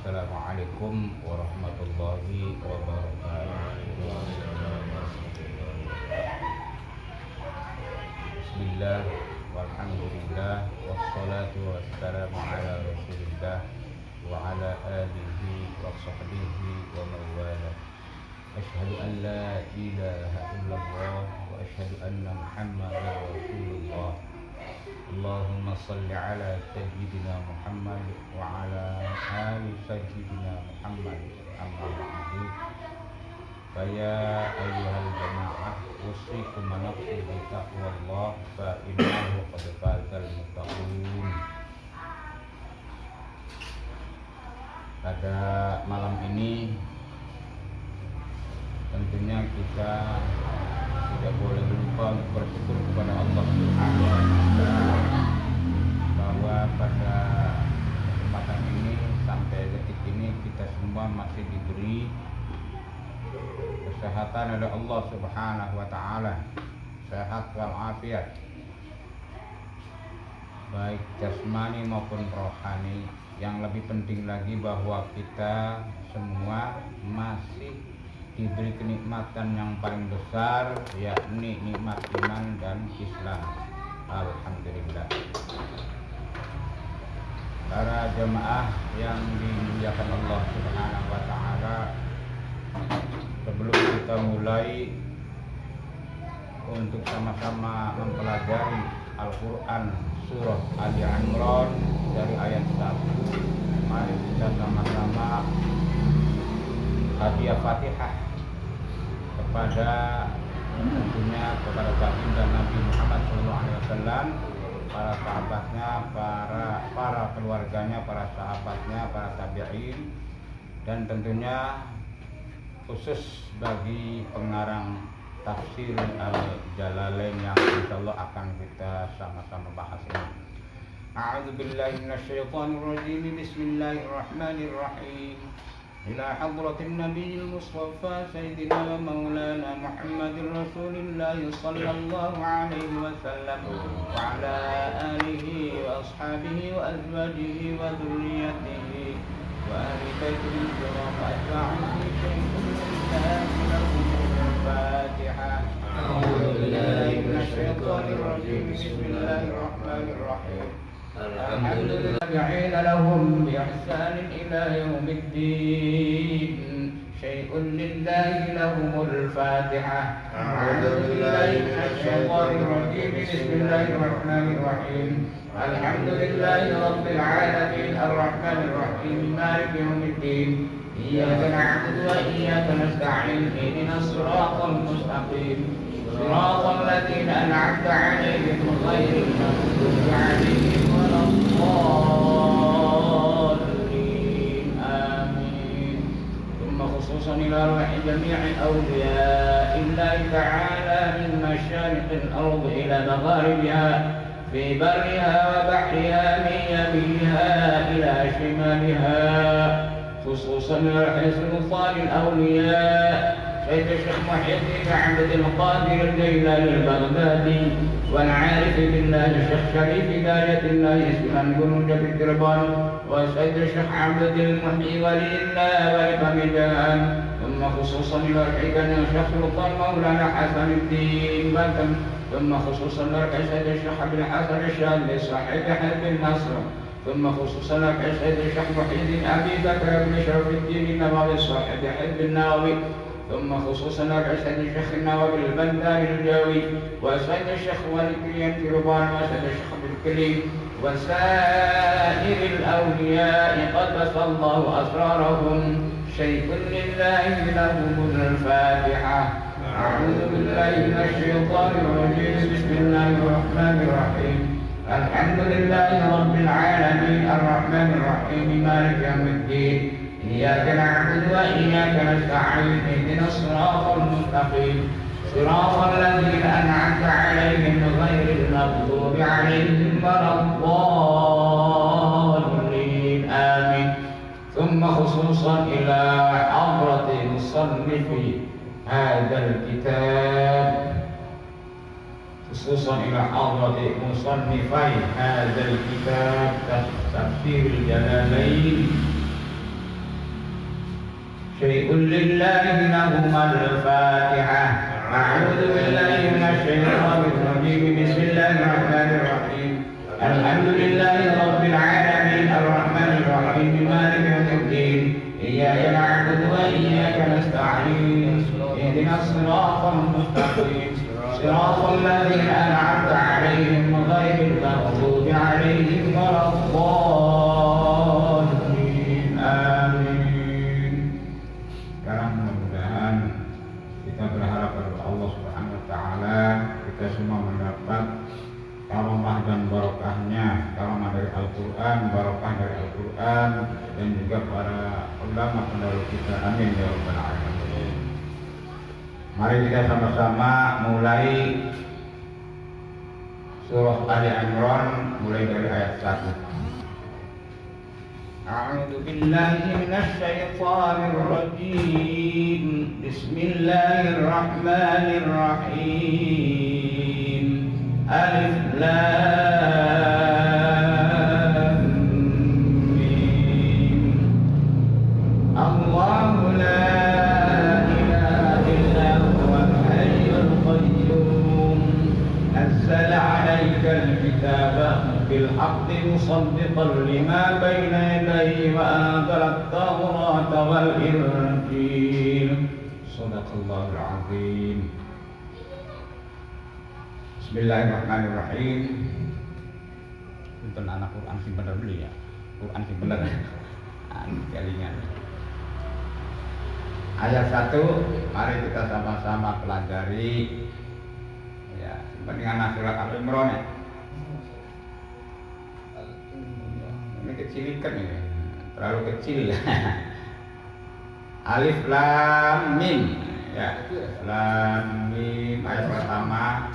Assalamualaikum warahmatullahi wabarakatuh. Bismillah, walhamdulillah, wassalatu wassalamu ala rasulillah wa ala alihi wa sahbihi wa mawala. Asyhadu an la ilaha illallah wa asyhadu anna muhammadan rasulullah. Allahumma salli ala sayyidina Muhammad wa ala ali sayyidina Muhammad amma ba'du. Faya ayyuhal jamaah usikum wa nafsi bi taqwallah fa innahu qad fazal muttaqun. Pada malam ini tentunya kita tidak boleh lupa bersyukur kepada Allah Subhanahu wa Ta'ala bahwa pada kesempatan ini sampai detik ini kita semua masih diberi kesehatan oleh Allah Subhanahu wa Ta'ala, sehat walafiat baik jasmani maupun rohani. Yang lebih penting lagi bahwa kita semua masih diberi kenikmatan yang paling besar, yakni nikmat iman dan Islam. Alhamdulillah. Para jemaah yang dimuliakan Allah Subhanahu wa Ta'ala, sebelum kita mulai untuk sama-sama mempelajari Al-Quran surah Ali Imran dari ayat 1, mari kita sama-sama hadiah Fatihah kepada tentunya kepada baginda Nabi Muhammad SAW, para sahabatnya, para keluarganya, para sahabatnya, para tabi'in, dan tentunya khusus bagi pengarang tafsir Al-Jalalain yang insyaallah akan kita sama-sama bahas ini. A'udzu billahi minasyaitonir rajim. Bismillahirrahmanirrahim. Ila hadratin nabiyil mustafa sayyidina wa maulana Muhammadir Rasulillah sallallahu alaihi wasallam wa ala alihi wa ashabihi wa azwajihi wa dhurriyyatihi wa ahli baitihi wa atba'ihi Al-Fatihah. A'udzu billahi minasyaitonir rajim. Bismillahirrahmanirrahim. Alhamdulillah lahum bi ihsanin ila yaumiddin. Syai'un lillahi lahumul Fatihah. A'udzu billahi minasyaitonir rajim. Bismillahirrahmanirrahim. Alhamdulillahi rabbil alamin arrahmanir rahim maliki yaumiddin. Iyyaka na'budu wa iyyaka nasta'in ihdinas siratal mustaqim siratal ladzina an'amta 'alaihim ghairil maghdubi 'alaihim waladdallin. Amin. Thumma khususan ila ruhi jami'il awliya'illahi ta'ala min masyariqil ardi ila magharibiha fi barriha wa bahriha min yaminiha ila shimaliha, خصوصا لرئيس سلطان الأولياء سيد الشيخ محي الدين عبد القادر الجيلاني البغدادي، والعارف بالله الشيخ شريف هداية الله اسمان بن جبل الدربان، وسيد الشيخ عبد المحيي ولي الله والبغداد. ثم خصوصا لرئيسنا الشيخ سلطان مولانا حسن الدين بكم، ثم خصوصا لرئيس سيد الشيخ عبد الحسن الشاذلي صاحب حزب النصر، ثم خصوصا لك سيد الشيخ محي الدين أبي بكر بن شرف الدين النووي صاحب حزب النووي، ثم خصوصا لك سيد الشيخ النووي البنداري الجوي، وسيد الشيخ ولي كليم تربان، وسيد الشيخ بالكليم، وسائر الأولياء قدس الله أسرارهم. شيء لله لهم الفاتحة. أعوذ بالله من الشيطان الرجيم. بسم الله الرحمن الرحيم. الحمد لله رب العالمين الرحمن الرحيم مالك يوم الدين. إياك نعبد وإياك نستعين اهدنا الصراط المستقيم صراط الذين أنعمت عليهم غير المغضوب عليهم ولا الضالين. آمين. ثم خصوصا إلى حضرة مصنف هذا الكتاب، خصوصا إلى حضرة مصنفي هذا الكتاب تفسير الجلالين شيء لله لهما الفاتحة. أعوذ بالله من الشيطان الرجيم. بسم الله الرحمن الرحيم. الحمد لله رب العالمين الرحمن الرحيم مالك يوم الدين إياك نعبد وإياك نستعين اهدنا الصراط المستقيم صراط الذين أنعمت عليهم غير المغضوب عليهم ولا الضالين آمين. Sekarang mudah-mudahan kita berharap kepada Allah Subhanahu wa taala kita semua mendapat karomah dan barokahnya, karomah dari Al-Quran, barokah dari Al-Quran, dan juga para ulama pendahulu kita. Amin ya rabbal alamin. Mari kita sama-sama mulai surah Ali Imran mulai dari ayat 1. A'udzu billahi minasy syaithanir rajim. Bismillahirrahmanirrahim. Alif Lam Mim. Allahu la ilaha illa huwal hayyul qayyum. Nazzala 'alaikal kitaba bil haqqi musaddiqan lima bayna yadayhi wa anzala at-taurata wal injil. Shadaqallahul 'azim. Bismillahirrahmanirrahim. Untuk anak Quran sih bener dulu ya. Quran sih bener. Kelingan. Ayat 1, mari kita sama-sama pelajari. Ya, dengan surat Al-Imran ya. Ini kecilikan ini. Terlalu kecil. Alif Lam Mim. Ya, Lam Mim ayat pertama.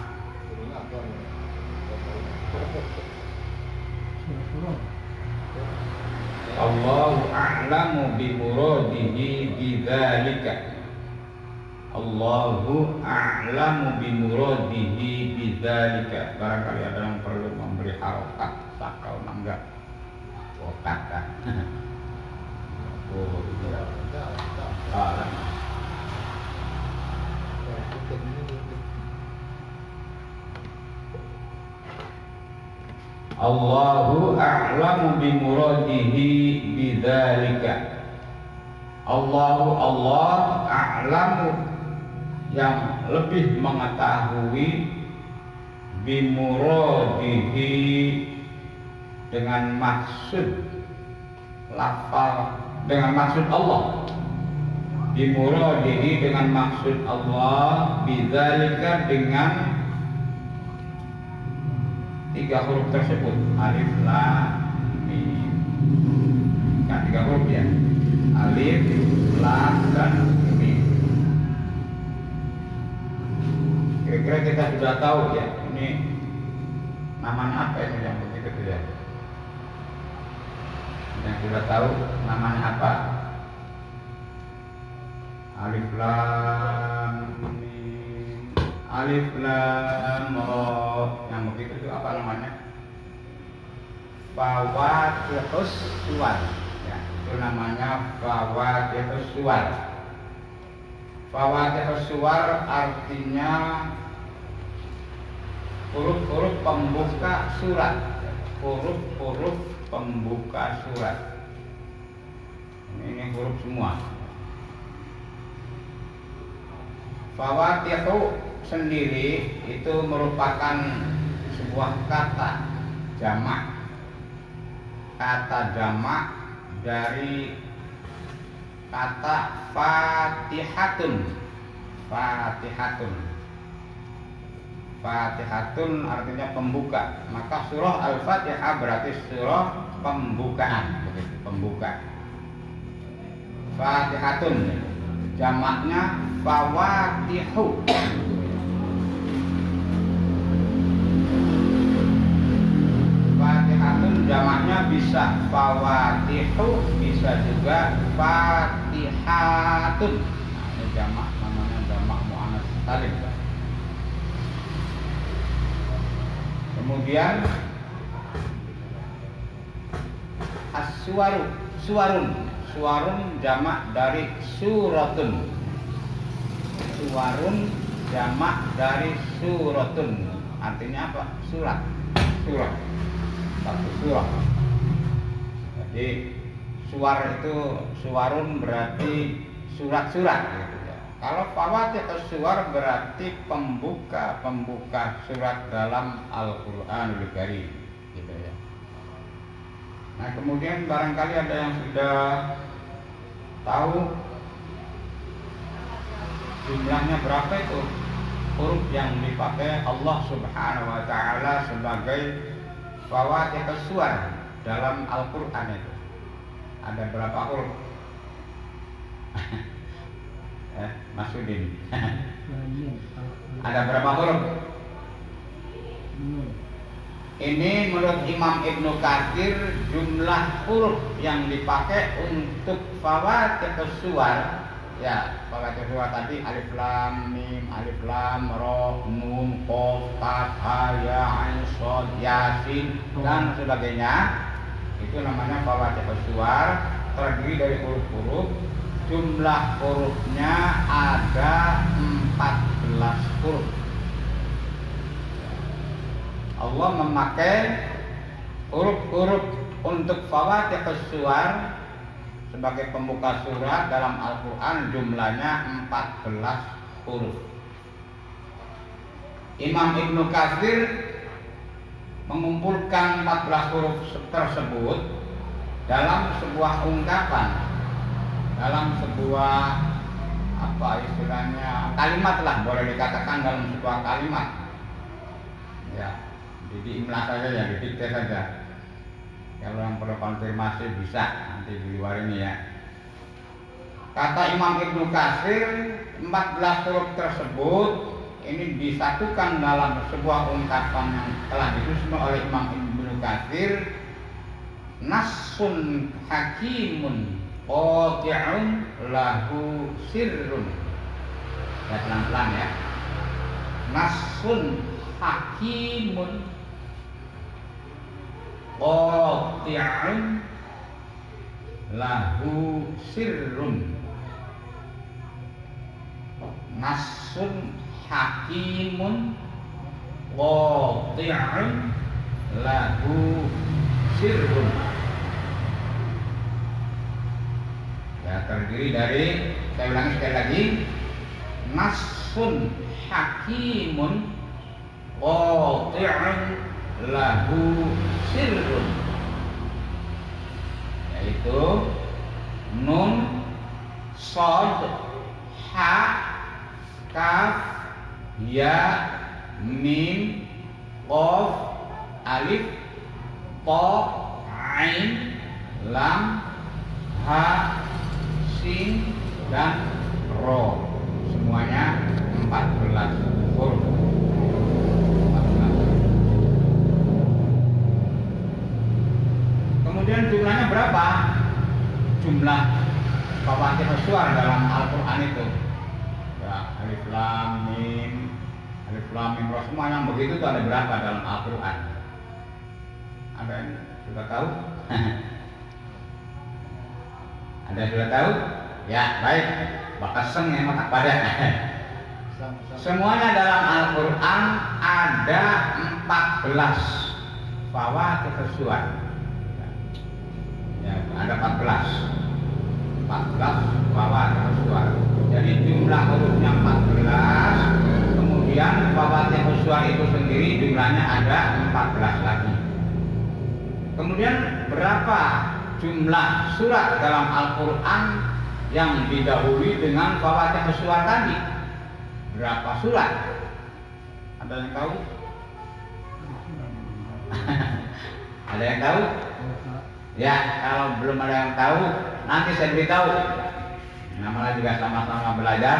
Allahu a'lamu bi muradihi bidzalika. Allahu a'lamu bi muradihi bidzalika. Barangkali ada yang perlu memberi harokat sakau enggak? Oh kata. Oh iya. Allahu a'lamu bi muradihi bidzalika. Allah a'lamu yang lebih mengetahui bi muradihi dengan maksud lafal, dengan maksud Allah. Bi muradihi dengan maksud Allah, bidzalika dengan 3 huruf tersebut, alif lam mim. Kan 3 huruf ya, alif lam dan mim. Kira-kira kita sudah tahu ya, ini namanya apa ini yang begitu ya? Yang sudah tahu namanya apa? Alif lam mim, alif lam ra. Yang begitu itu apa namanya? Fawatihus suwar. Ya, itu namanya fawatihus suwar. Fawatihus suwar artinya huruf-huruf pembuka surat. Huruf-huruf pembuka surat. Ini huruf semua. Fawatihu sendiri itu merupakan sebuah kata jamak. Kata jamak dari kata fatihatun. Fatihatun. Fatihatun artinya pembuka. Maka surah Al-Fatihah berarti surah pembukaan, begitu, pembuka. Fatihatun jamaknya fawatihu. Fatihatun jamaknya bisa fawatihu, bisa juga fatihatun. Nah, ini jamak, namanya jamak muannats salim. Kemudian Suwarun jamak dari suratun. Suwarun jamak dari suratun. Artinya apa? Surat. Satu surah. Jadi suwarun berarti surat-surat gitu ya. Kalau fawatihus suwar berarti pembuka surat dalam Al-Qur'anul Karim gitu ya. Nah, kemudian barangkali ada yang sudah tahu jumlahnya berapa itu huruf yang dipakai Allah Subhanahu wa taala sebagai fawatihus suwar dalam Al-Qur'an itu. Ada berapa huruf? Mas Udin. Ada berapa huruf? Ini menurut Imam Ibnu Katsir jumlah huruf yang dipakai untuk fawatihus suwar. Ya, fawatihus suwar tadi alif lam mim, alif lam ra, nun, qaf, kaf, ha, ya, ain, shad, yasin dan sebagainya. Itu namanya fawatihus suwar, terdiri dari huruf-huruf. Jumlah hurufnya ada 14 huruf. Allah memakai huruf-huruf untuk fawatihus suwar sebagai pembuka surat dalam Al-Quran, jumlahnya 14 huruf. Imam Ibnu Katsir mengumpulkan 14 huruf tersebut dalam sebuah ungkapan, dalam sebuah apa istilahnya kalimat lah, boleh dikatakan dalam sebuah kalimat ya. Jadi imla saja ya, didikte saja. Kalau yang perlu konfirmasi bisa nanti di luar ini ya. Kata Imam Ibnu Katsir, 14 huruf tersebut ini disatukan dalam sebuah ungkapan yang telah disusun oleh Imam Ibnu Katsir. Nassun hakimun qati'un lahu sirrun. Ya, pelan-pelan ya. Nassun hakimun qati'un lahu sirrun. Nassun hakimun qati'un lahu sirrun. Ya, terdiri dari, saya ulangi sekali lagi, nassun hakimun qati'un lahu sirrun, yaitu nun, shad, ha, kaf, ya, mim, qaf, alif, ta, ain, lam, ha, sin dan ro. Semuanya 14 huruf. Kemudian jumlahnya berapa? Jumlah fawatihus suwar dalam Al-Quran itu ya, alif lam mim, ra, semua yang begitu itu ada berapa dalam Al-Quran? Ada yang sudah tahu? Ada yang sudah tahu? Ya, baik. Bakas seng yang mata pada. Semuanya dalam Al-Quran ada 14 fawatihus suwar. Ya, ada 14 fawatihus suwar. Jadi jumlah hurufnya 14, kemudian fawatihus suwar itu sendiri jumlahnya ada 14 lagi. Kemudian berapa jumlah surat dalam Al-Quran yang didahului dengan fawatihus suwar tadi? Berapa surat? Ada yang tahu? Ada yang tahu? Ya, kalau belum ada yang tahu, nanti saya beritahu. Namanya juga sama-sama belajar.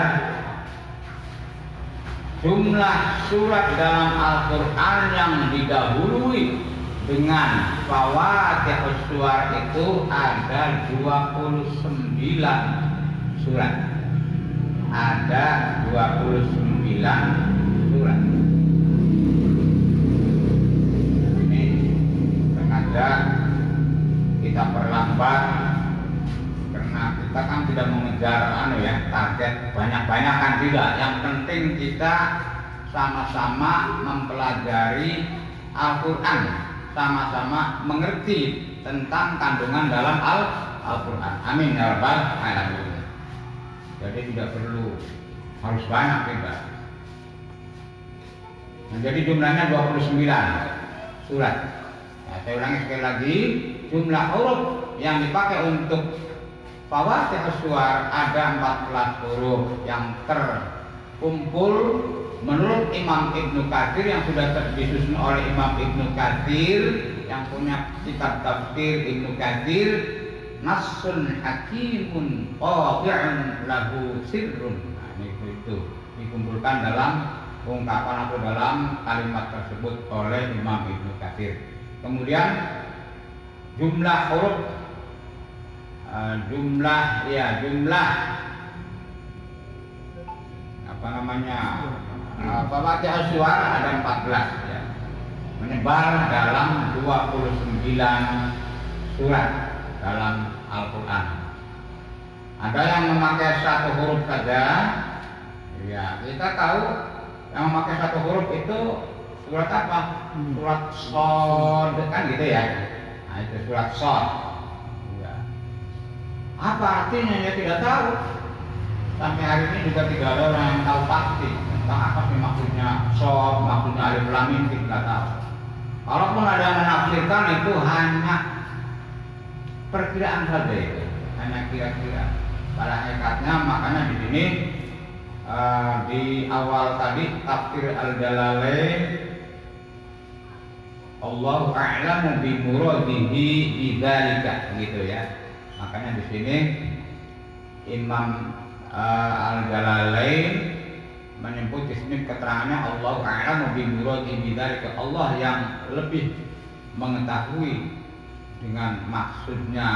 Jumlah surat dalam Al-Quran yang didahului dengan fawatihus suwar itu ada 29 surat. Ada 29 surat. Ini sengaja kita perlambat karena kita kan tidak mengejar target banyak-banyakan, tidak. Yang penting kita sama-sama mempelajari Al-Quran, sama-sama mengerti tentang kandungan dalam Al-Quran. Amin ya rabbal alamin. Jadi tidak perlu harus banyak kita. Nah, jadi jumlahnya 29 surat. Nah, saya ulangi sekali lagi, jumlah huruf yang dipakai untuk Fawatihus Suwar ada 14 huruf yang terkumpul menurut Imam Ibnu Katsir yang sudah disusun oleh Imam Ibnu Katsir yang punya kitab tafsir Ibnu Katsir, Nassun Hakimun Qati'un lahu sirrun. Nah, itu dikumpulkan dalam ungkapan atau dalam kalimat tersebut oleh Imam Ibnu Katsir. Kemudian jumlah huruf jumlah Fawatihus Suwar ada 14 ya. Menyebar dalam 29 surat dalam Al-Quran. Ada yang memakai satu huruf saja. Ya, kita tahu yang memakai satu huruf itu surat apa? Surat Shad kan gitu ya. Nah, itu surat Shad. Ya. Apa artinya ya tidak tahu. Sampai hari ini juga tidak ada orang yang tahu pasti tentang apa sih maksudnya Shad, maksudnya alif lam mim, tidak tahu. Kalaupun ada yang menafsirkan itu hanya perkiraan saja, itu hanya kira-kira. Pada hakikatnya makanya di sini di awal tadi tafsir Al-Jalalain, Allahu a'lamu bi muradihi bidzalika gitu ya. Makanya di sini Imam Al-Jalalain menyebut di sini keterangannya Allahu a'lamu bi muradihi bidzalika, Allah yang lebih mengetahui dengan maksudnya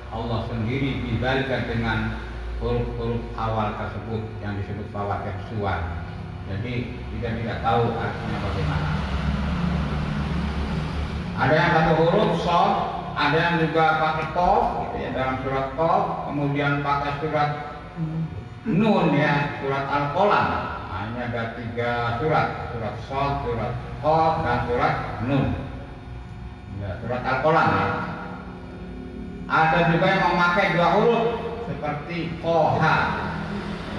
Allah sendiri bidzalika dengan huruf-huruf awal tersebut yang disebut Fawatihus Suwar. Jadi kita tidak tahu artinya bagaimana. Ada yang satu huruf Shad, ada yang juga pakai Qaf gitu ya, dalam surat Qaf, kemudian pakai surat Nun ya, surat Al-Qalam. Nah, ini ada 3 surat Shad, surat Qaf, dan surat Nun. Ya, surat Al-Qalam ya. Ada juga yang memakai 2 huruf seperti Toha,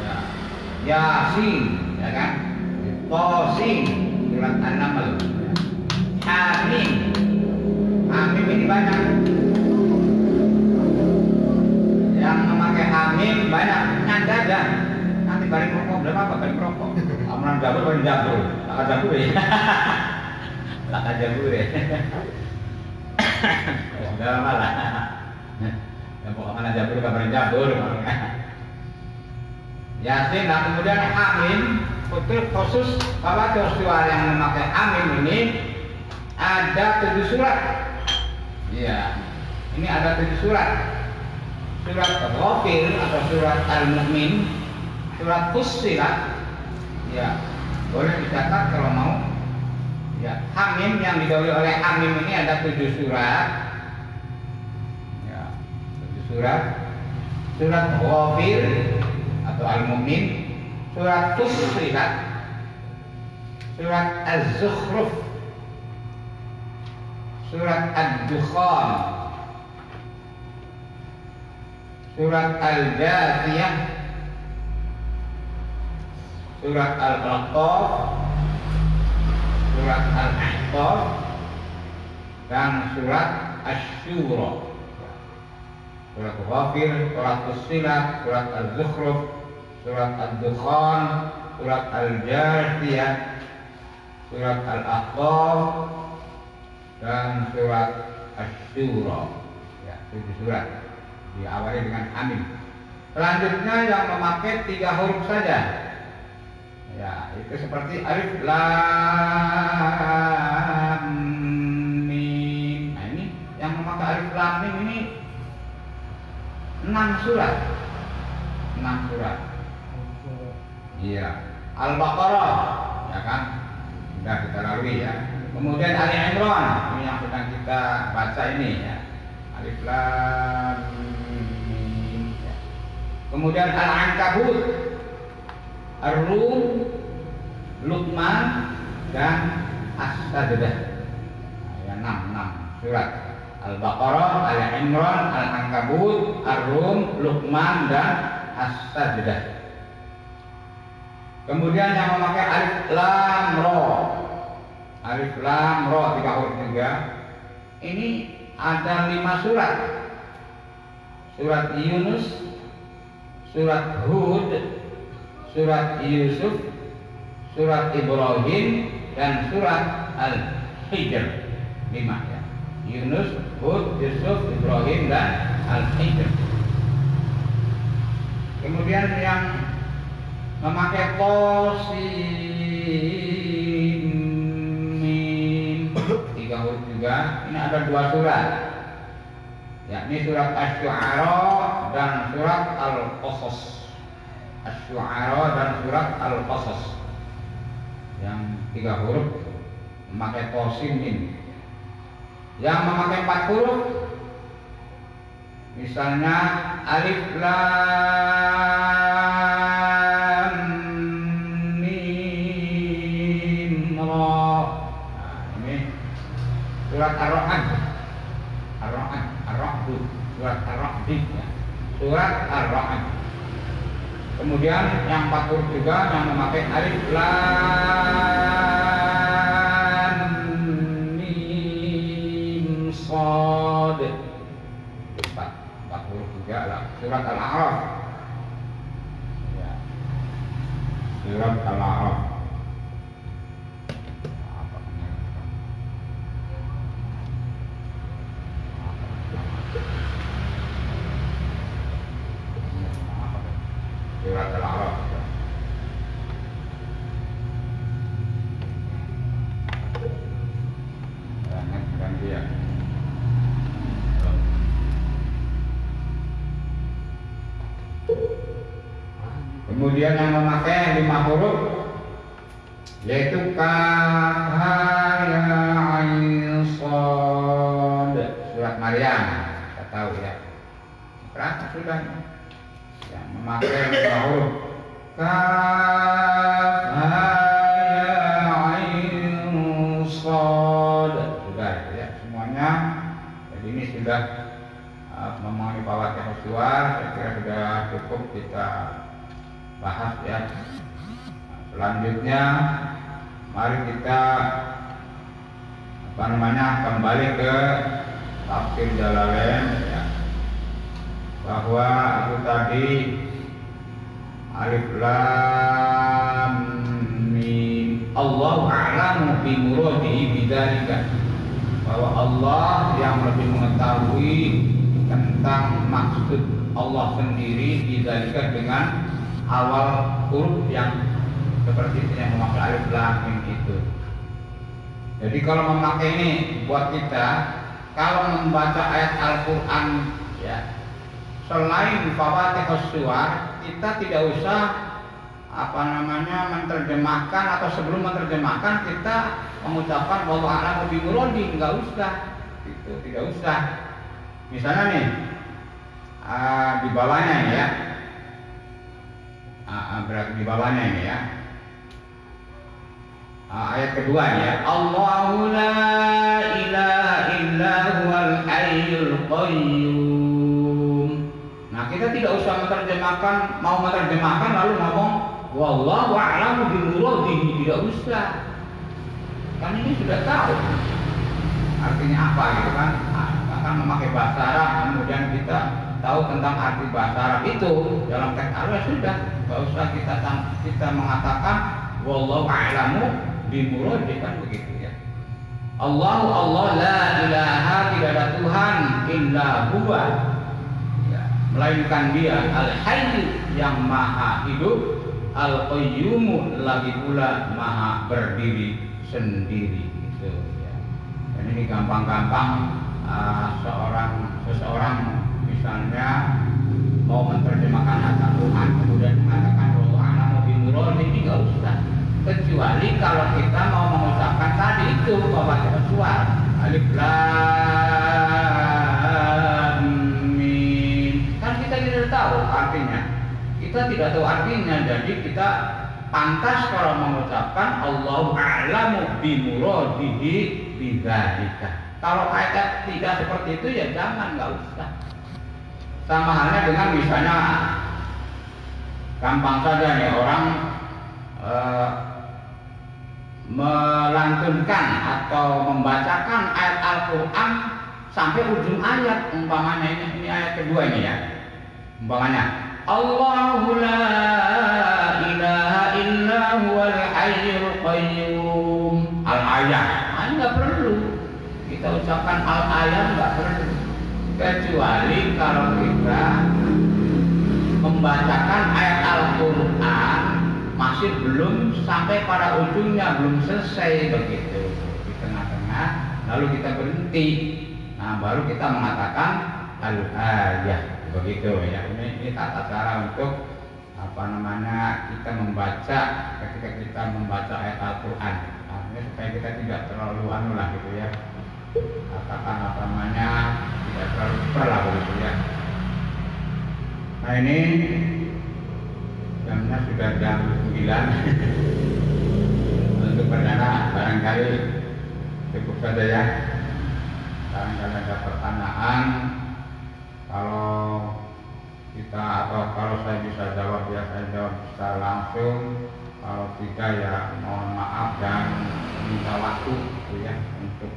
ya, Yasin, ya kan, Tosin, surat An-Naml, ya. Hamim, Hamim ini banyak. Yang memakai Hamim banyak, nyanda aja. Nanti balik rokok, berapa apa balik rokok? Amalan jabur, balik jabur, laka jabur ya, laka jabur ya. Udah malah. Ya pokoknya jabur kabarin jabur. Yasin, nah kemudian Hamim, khusus Fawatihus Suwar yang memakai Hamim ini ada 7 surat. Iya, ini ada 7 surat. Surat Ghafir atau surat Al-Mu'min, surat Fussilat. Ya, boleh dicatat kalau mau. Ya, Hamim yang didahului oleh Hamim ini ada 7 surat. Surat Ghafir atau Al-Mu'min, surat Fussilat, surat Az-Zukhruf, surat Ad-Dukhan, surat Al-Jathiyah, surat Al-Qaf, surat Al-Ahqaf, dan surat Asy-Syura. Surat Ghafir, surat Fussilat, surat Al-Zukhruf, surat Ad-Dukhan, surat Al-Jathiyah, surat Al-Ahqaf, dan surat Asy-Syura. Ya, 7 surat. Diawali dengan Hamim. Selanjutnya yang memakai 3 huruf saja. Ya, itu seperti Alif Lam Mim. Nah, ini yang memakai Alif Lam Mim ini 6 surat. 6 surat. Iya. Al-Baqarah, ya kan? Sudah kita lalui ya. Kemudian Ali Imran, ini yang sedang kita baca ini ya. Alif lam mim. Kemudian Al-Ankabut, Ar-Rum, Luqman dan As-Sajdah. Ya 6 surat. Al-Baqarah, Al-Imran, Al-Ankabut, Ar-Rum, Luqman dan As-Sajdah. Kemudian yang memakai alif lam ra. Alif lam ra 3 huruf juga. Ini ada 5 surat. Surat Yunus, surat Hud, surat Yusuf, surat Ibrahim dan surat Al-Hijr. 5 ya. Yunus, Hud, Yusuf, Ibrahim dan Al-Hijr. Kemudian yang memakai Qasim Mim 3 huruf juga. Ini ada 2 surat, yakni surat Asy-Syu'ara dan surat Al-Qasas. Asy-Syu'ara dan surat Al-Qasas yang 3 huruf memakai Qasim Mim. Yang memakai 4 huruf misalnya alif lam mim ra. Nah, ini surat Ar-Ra'd. Ar-Ra'd, surat Ar-Ra'd ya. Surat Ar-Ra'd. Kemudian yang 4 huruf juga yang memakai alif lam mim shad. 4 huruf juga lah. Surat Al-A'raf. Ya. Surat Al-A'raf. Surat Al-A'raf. Dan dia. Kemudian yang memakai 5 huruf yaitu kaf ha ya ain shad. Surat Maryam kita tahu ya. Berapa sudah yang memakai 5 huruf kaf ha ya ain shad. Sudah ya semuanya. Jadi ini sudah memenuhi Fawaatihus Suwar. Saya kira sudah cukup kita bahas ya. Selanjutnya mari kita kembali ke tafsir Jalalain ya. Bahwa itu tadi alif lam mim Allahu a'lamu bi muradihi bidzalika. Bahwa Allah yang lebih mengetahui tentang maksud Allah sendiri bidzalika dengan awal huruf yang seperti itu yang memakai alif lam mim itu. Jadi kalau memakai ini buat kita, kalau membaca ayat Al-Qur'an ya, selain Fawaatihus Suwar, kita tidak usah menerjemahkan atau sebelum menerjemahkan kita mengucapkan wallahu a'lam bi muradi, enggak usah. Itu tidak usah. Misalnya nih di bawahnya ya. Berarti di bawahnya ini ya. Ayat kedua ya. Allahu la ilaha illa huwal hayyul qayyum. Nah, kita tidak usah menerjemahkan, mau menerjemahkan lalu ngomong wallahu a'lamu bi muradihi, tidak usah. Kan ini sudah tahu artinya apa gitu kan. Akan memakai bahasa Arab, kemudian kita tahu tentang arti bahasa Arab itu dalam teks Arab sudah, nggak usah kita mengatakan wallahu a'lamu bi muradihi, kan begitu ya. Allah la ilaha, tidak ada Tuhan illa huwa ya, melainkan Dia al-hayy yang maha hidup, al-qayyum lagi pula maha berdiri sendiri gitu ya. Dan ini gampang-gampang seseorang misalnya mau menerjemahkan kata Tuhan kemudian mengatakan wallahu a'lamu bi muradihi, ini enggak usah. Kecuali kalau kita mau mengucapkan tadi itu Fawaatihus Suwar alif lam artinya. Kita tidak tahu artinya, jadi kita pantas kalau mengucapkan Allahu a'lamu bimuradihi bidzalika. Kalau ayat tidak seperti itu ya jangan, nggak usah. Sama halnya dengan misalnya gampang saja nih orang melantunkan atau membacakan ayat Al-Quran sampai ujung ayat, umpamanya ini ayat kedua ini ya, umpamanya Allahu la ilaha illa huwal hayyul qayyum al-ayat, nggak perlu kita ucapkan al-ayat, nggak perlu, kecuali kalau kita membacakan ayat Al-Quran masih belum sampai pada ujungnya, belum selesai begitu, di tengah-tengah lalu kita berhenti, nah baru kita mengatakan al-ayat begitu ya. Ini tata cara untuk kita membaca ketika kita membaca ayat Al-Quran, artinya supaya kita tidak terlalu gitu ya, katakan tidak terlalu super begitu ya. Nah ini jamnya sudah jam 9. Untuk perdana barangkali cukup saja ya. Barangkali ada pertanyaan, kalau saya bisa jawab ya saya jawab secara langsung, kalau tidak ya mohon maaf dan minta waktu gitu ya, untuk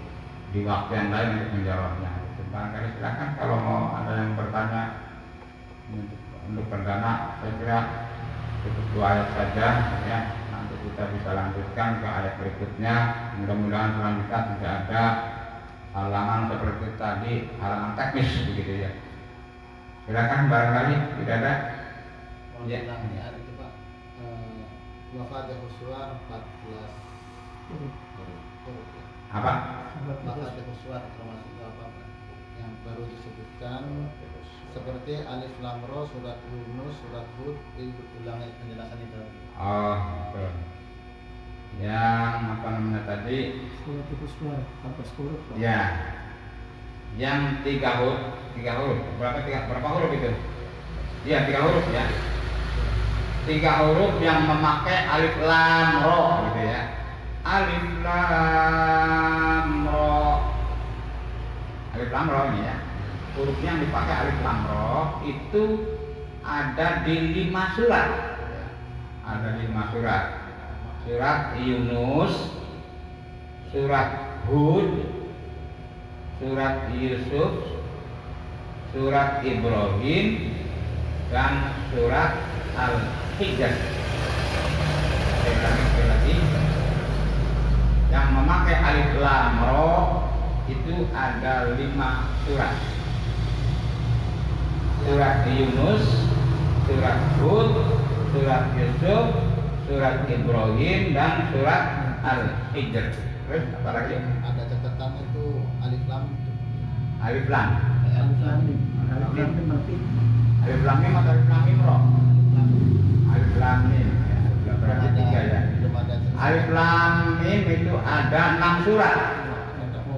di waktu yang lain untuk menjawabnya. Barangkali silakan kalau mau ada yang bertanya. Untuk perdana saya kira cukup 2 ayat saja ya, nanti kita bisa lanjutkan ke ayat berikutnya. Mudah-mudahan selanjutnya tidak ada halangan seperti tadi, halangan teknis begitu ya. Silakan barangkali tidak ada. Ya, ada itu Pak. Al-Fatihah Surah 14 huruf ya. Apa? Al-Fatihah Surah termasuk apa yang baru disebutkan seperti Alif Lam Ra, surat Yunus, surat Hud, ulangi penjelasan itu. Oh, betul. Yang tadi? Surat itu suara, apa huruf? Ya. Yang 3 huruf. Berapa huruf itu? Iya, 3 huruf ya. 3 huruf yang memakai alif lam ra gitu ya. Alif lam ra. Alif lam ra ini ya. Hurufnya yang dipakai alif lam ra itu ada di 5 surat. Ada di 5 surat. Surat Yunus, surat Hud, surat Yusuf, surat Ibrahim, dan surat Al-Hijr. Sekali lagi, yang memakai alif lam ra itu ada 5 surat. Surat Yunus, surat Hud, surat Yusuf, surat Ibrahim, dan surat Al-Hijr. Terus apa lagi? Ada catatan itu alif lam itu. Alif lam. Alif lam mim. Alif lam mim atau alif lam mim ra? Alif lam mim. Berarti 3 ya. Alif lam mim itu ada 6 surat.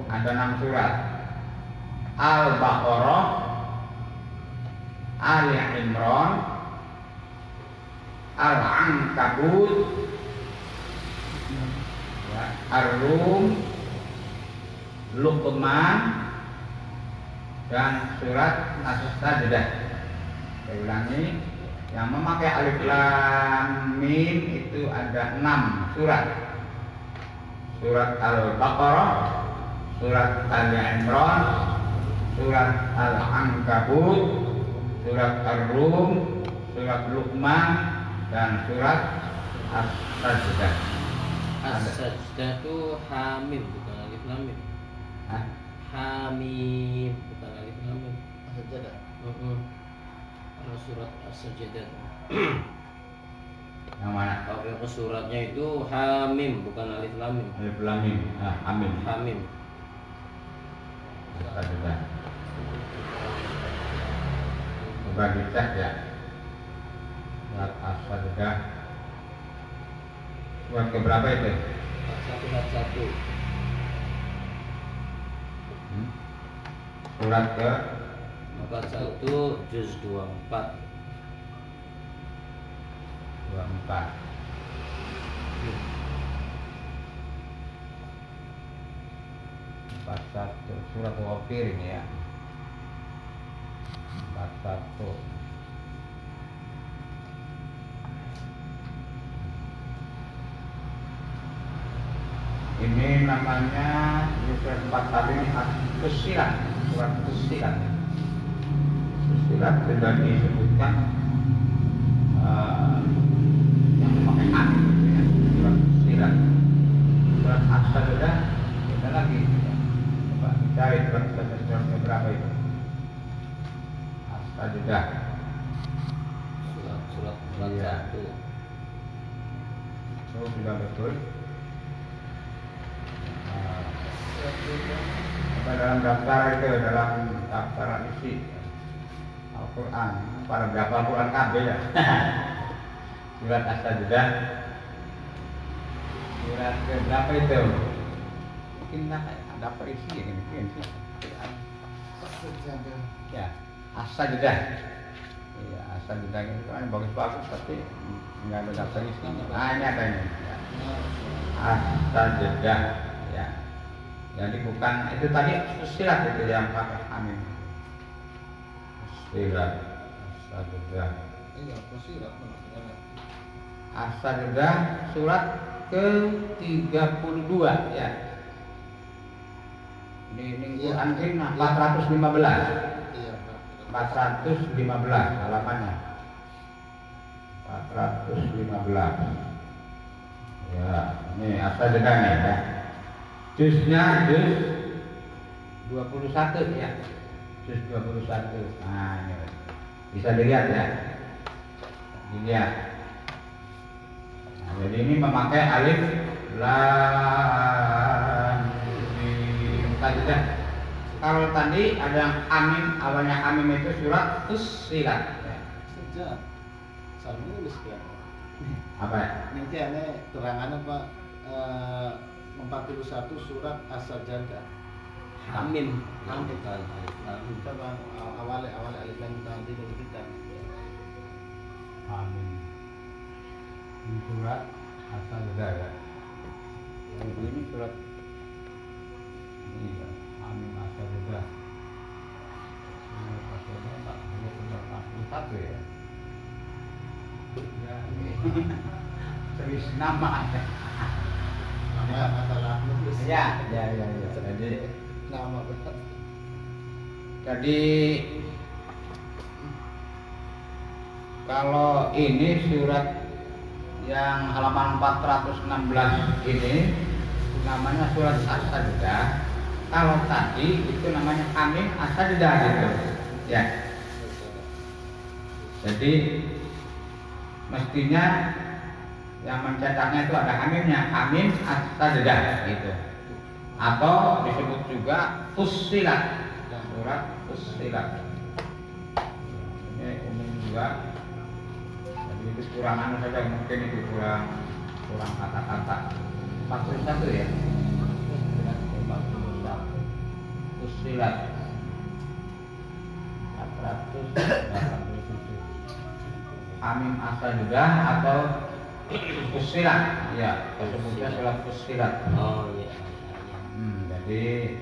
Ada 6 surat. Al-Baqarah, Ali Imran, Al-Ankabut, Ar-Rum, Luqman, dan surat As-Sajdah. Saya ulangi, yang memakai alif lam mim itu ada 6 surat. Surat Al-Baqarah, surat Ali Imran, surat Al-Ankabut, surat Ar-Rum, surat Luqman, dan surat As-Sajdah. As-Sajdah itu hamim bukan alif lam mim. Hamim bukan alif lam mim. As-Sajdah. Kalau surat As-Sajdah. Yang mana? Kalau suratnya itu hamim bukan alif lam mim. Alif lam mim. Amin. Hamim. As-Sajdah. Coba dicek ya. Surat As-Sajdah. Surat keberapa itu? 141. Surat ke 41 juz 24. 24. Satu surat Ghafir ini ya. 41. Ini namanya surat 41 ini Fussilat, surat Fussilat. Fussilat sudah disebutkan yang memakai alif gitu ya. Surat Fussilat. Surat As-Sajdah kita lagi ya. Coba cari surat berapa itu? As-Sajdah. Surat Iya. 1. Oh, sudah betul. Dalam daftar itu, dalam daftar isi Al-Quran, pada berapa Al-Quran KB ya? Surat As-Sajdah. Surat ke berapa itu? Mungkin daftar isi ya, mungkin sih. Ya, As-Sajdah. Iya, As-Sajdah itu kan bagus-bagus tapi nggak ada daftar isinya. Hanya adanya. Ya. As-Sajdah. Ya. Jadi bukan itu tadi Fussilat itu yang pakai amin. Fussilat, As-Sajdah. Iya, Fussilat. As-Sajdah surat ke-32 ya. Ini Quran ini 415. Iya, 415 halamannya. 415. Ya, ini As-Sajdah nih ya. Jusnya juz 21 ya. Juz 21. Nah, ini bisa dilihat ya. Dilihat. Nah, jadi ini memakai alif lam mim saja. Kalau tadi ada yang amim, awalnya amim itu surat Fussilat ya. Sejak saya nulis ya. Apa ya? Nanti aneh terangannya Pak 41 surat As-Sajdah. Amin. Amin. Amin. Coba awalnya alif lam nanti dulu kita. Amin. Ini surat As-Sajdah ya. Ini surat ini ya. Amin As-Sajdah. Ini As-Sajdah 41 ya. Ya, ini tulis nama ya. Nama masalah nulis. Ya. Jadi Nama betul. kalau ini surat yang halaman 416 ini namanya surat As-Sajdah. Kalau tadi itu namanya Amin As-Sajdah gitu. Ya. Jadi mestinya yang mencetaknya itu ada amimnya, Amin As-Sajdah gitu. Atau disebut juga Fussilat, surat Fussilat. Ini umum juga. Jadi itu kurang anu saja, mungkin itu kurang kata-kata. 41 ya. Surat 41. Fussilat. 487. Amin As-Sajdah atau Fussilat, ya, disebutnya surat Fussilat. Oh iya. Jadi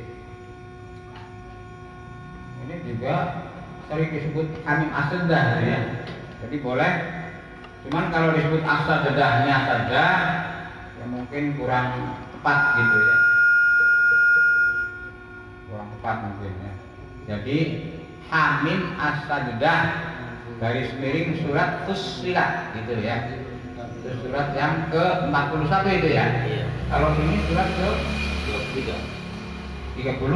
ini juga sering disebut Amin As-Sajdah ya. Jadi boleh, cuman kalau disebut As-Sajdahnya saja ya mungkin kurang tepat gitu ya. Kurang tepat mungkin ya. Jadi Amin As-Sajdah garis miring surat Fussilat gitu ya. Itu surat yang ke-41 itu ya. Iya. Kalau ini surat ke 23. 32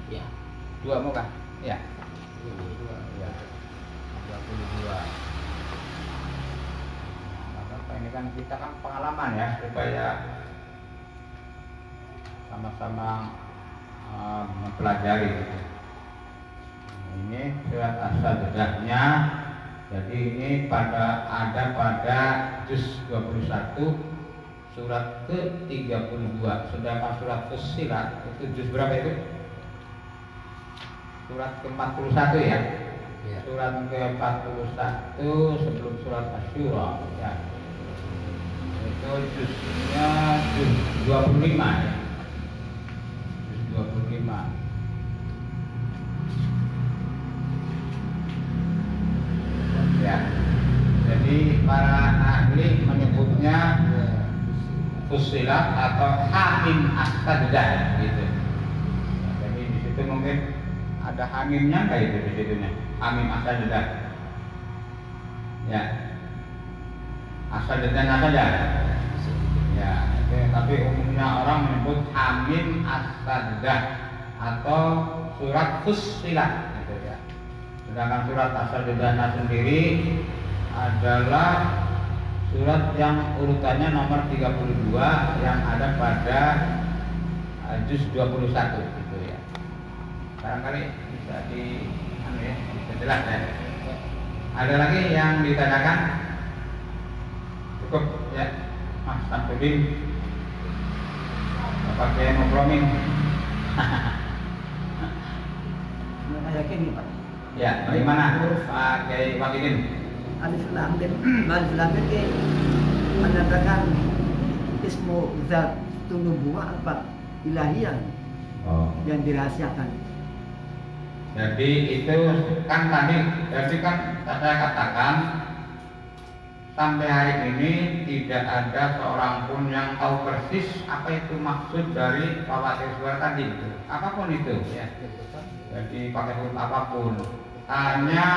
Ya. mau kan? Ya. 22. Ya. 32. Apa ini kan kita kan pengalaman ya supaya sama-sama mempelajari gitu. Ini surat As-Sajdahnya. Jadi ini ada pada juz 21 surat ke-32. Sedangkan surat Fussilat itu juz berapa itu? Surat ke-41 ya. Ya. surat ke-41 sebelum surat Asy-Syura ya. Itu juznya juz 25 ya. Juz 25. Ya. Jadi para ahli menyebutnya Fussilat atau Hamim As-Sajdah gitu. Nah, jadi di situ mungkin ada hamimnya kayak itu di situnya. Hamim As-Sajdah. Ya. As-Sajdah saja. Ya, tapi umumnya orang menyebut Hamim As-Sajdah atau surat Fussilat gitu ya. Sedangkan surat As-Sajdah sendiri adalah surat yang urutannya nomor 32 yang ada pada juz 21 gitu ya. Barangkali bisa bisa jelas ya. Ada lagi yang ditanyakan? Cukup ya, Mas Samsudin. Bapak Kiai Mukromin. Yakin nih Pak. Ya, bagaimana Pak Kiai Wakidin? Alif Lam Mim menandakan ismu zat nubuwah apa ilahiyah yang dirahasiakan. Jadi itu kan tadi, jadi kan saya katakan sampai hari ini tidak ada seorang pun yang tahu persis apa itu maksud dari Fawatir Suara tadi itu, apapun itu ya. Jadi pakai huruf apapun, hanya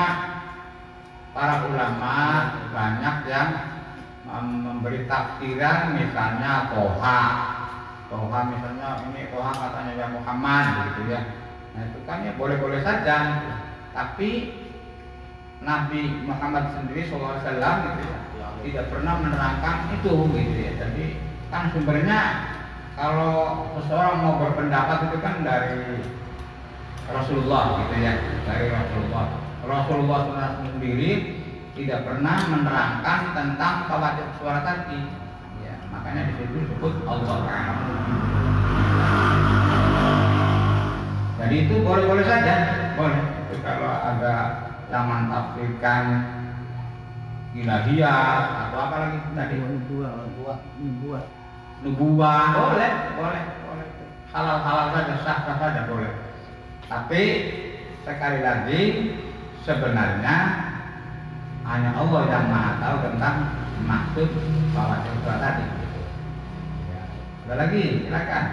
para ulama banyak yang memberi tafsiran, misalnya Toha misalnya ini Toha katanya ya Muhammad gitu ya. Nah itu kan ya boleh-boleh saja, tapi Nabi Muhammad sendiri SAW gitu ya, tidak pernah menerangkan itu gitu ya. Jadi kan sumbernya kalau seseorang mau berpendapat itu kan dari Rasulullah gitu ya, dari Rasulullah sendiri tidak pernah menerangkan tentang Fawatir Suara tadi ya, makanya di situ disebut Allah Ta'ala. Jadi itu boleh-boleh saja, boleh. Jadi kalau ada yang mentafsirkan ilahiyah atau apa lagi tadi, nubuwah, boleh. Halal saja, sah saja boleh. Tapi sekali lagi sebenarnya hanya Allah yang Maha tahu tentang maksud Fawatir Suara tadi. Ya. Ada lagi, silakan.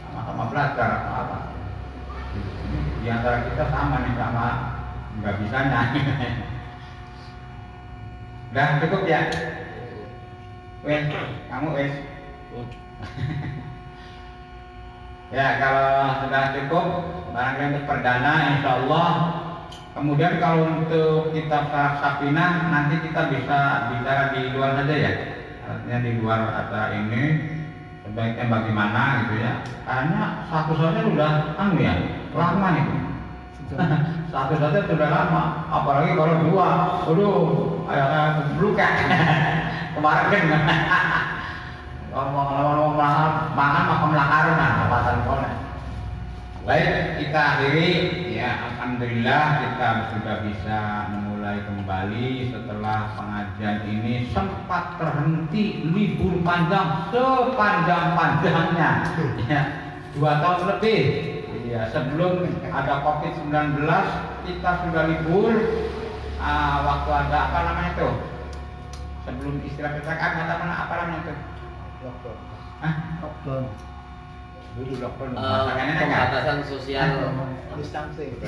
Sama-sama belajar apa? Di antara kita sama nih, sama nggak bisanya. Udah cukup ya? Wes, kamu wes. Ya kalau sudah cukup, barangkali untuk perdana, insya Allah. Kemudian kalau untuk kitab Safinah nanti kita bisa bicara di luar saja ya, artinya di luar acara ini sebaiknya bagaimana gitu ya. Karena satu saja sudah ya lama nih. Satu saja sudah lama, apalagi kalau dua, aduh, belukak. Kemarin kan ngomong makan makam lakaran kawasan Polres. Baik, kita akhiri ya. Alhamdulillah kita sudah bisa memulai kembali setelah pengajian ini sempat terhenti libur panjang sepanjang-panjangnya ya, 2 tahun lebih ya. Sebelum ada COVID-19 kita sudah libur waktu ada apa namanya itu, sebelum istilah PPKM apa namanya itu, Lockdown. dulu lockdown Pembatasan sosial. Distancing.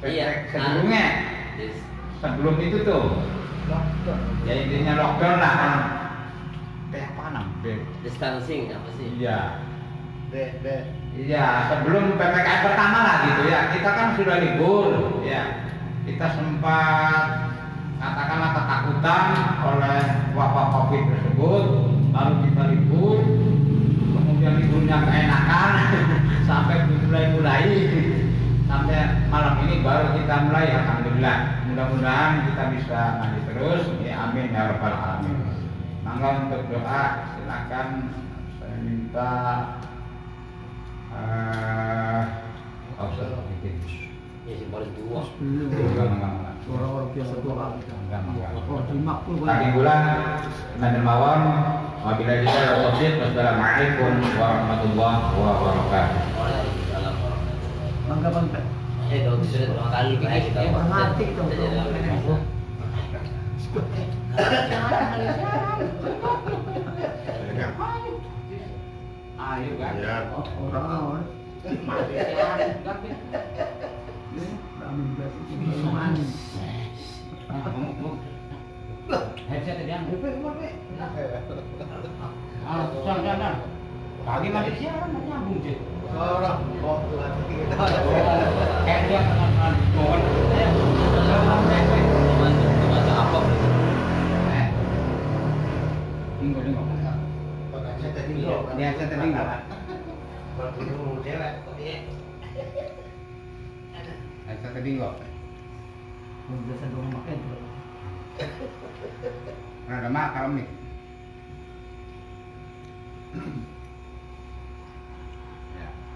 Iya. Sebelumnya sebelum itu tuh Lockdown. ya intinya lockdown lah kan. Apa namanya? Distancing apa sih? Iya. B. Iya, sebelum PPKM pertama lah gitu ya. Kita kan sudah libur ya. Kita sempat katakanlah ketakutan oleh wabah Covid tersebut, lalu kita libur, kemudian liburnya keenakan sampai mulai sampai malam ini baru kita mulai. Alhamdulillah, mudah-mudahan kita bisa maju terus ya, amin ya rabbal alamin. Mangga untuk doa silakan, saya minta Ya sih paling tua. Enggak. Orang-orang biasa doa. Enggak. Oh, terima kasih. Tadi bulan nanti mawon. Wabillahi taufiq. Wassalamualaikum warahmatullahi wabarakatuh. Waalaikumsalam warahmatullahi Bangga bangga. Kalau sudah 2 kali kita kita Mati itu. Ayo kan. Ya. Orang. Mati siaran enggak. Amin berarti. Headset tadi yang. Jangan. Pagi mati siaran nyambung sih. Orang kok kita. Kayak dia kan mohon. Baca apa berarti? Tinggal ngomong. Dia headset tadi enggak. Headset tadi enggak. Biasa dong makan tuh. Ada makal nih.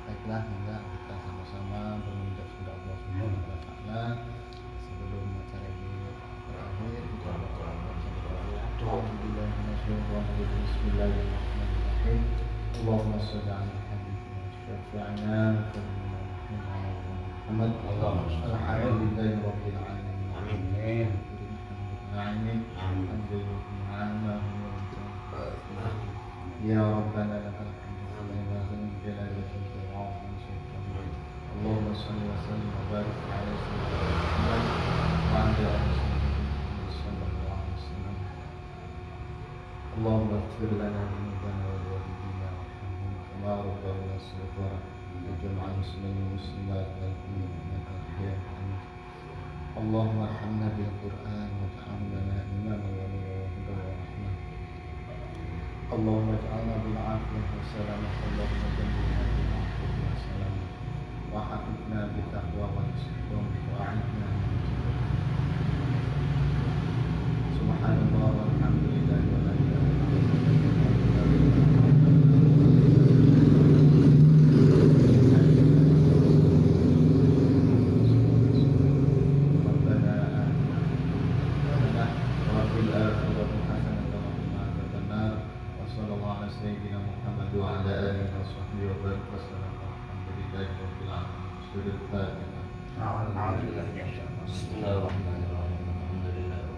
Baiklah, maka kita sama-sama berminta kepada Allah Subhanahu wa taala sebelum acara ini berakhir kita berdoa Bismillahirrahmanirrahim. Allahumma shalli ala Muhammad Muhammad alhamdulillahi rabbil alamin. Amin. Amin. Ya Rabbana lakal hamdu اللهم صل وسلم وبارك على سيدنا محمد وعلى اله وصحبه صلى الله عليه وسلم. اللهم اغفر لنا ذنوبنا ولوالدينا وارحمهم كما ربونا صغارا وجمع المسلمين والمسلمات والمؤمنين انك حكيم حميد. اللهم ارحمنا بالقران واجعل لنا اماما ونورا وهدى ورحمه. اللهم اجعلنا بالعافيه والسلامه. اللهم جنبنا بالعافيه والسلامه وحفظنا بالتقوى والاستقامة وأعنا من سبحان الله والحمد لله ولا إله إلا ربنا آتنا وفي الآخرة حسنة وقنا عذاب النار وصلى الله على سيدنا محمد وعلى آله وصحبه وبارك وسلم. Sudah Alhamdulillah. Bismillahirrahmanirrahim. Alhamdulillah.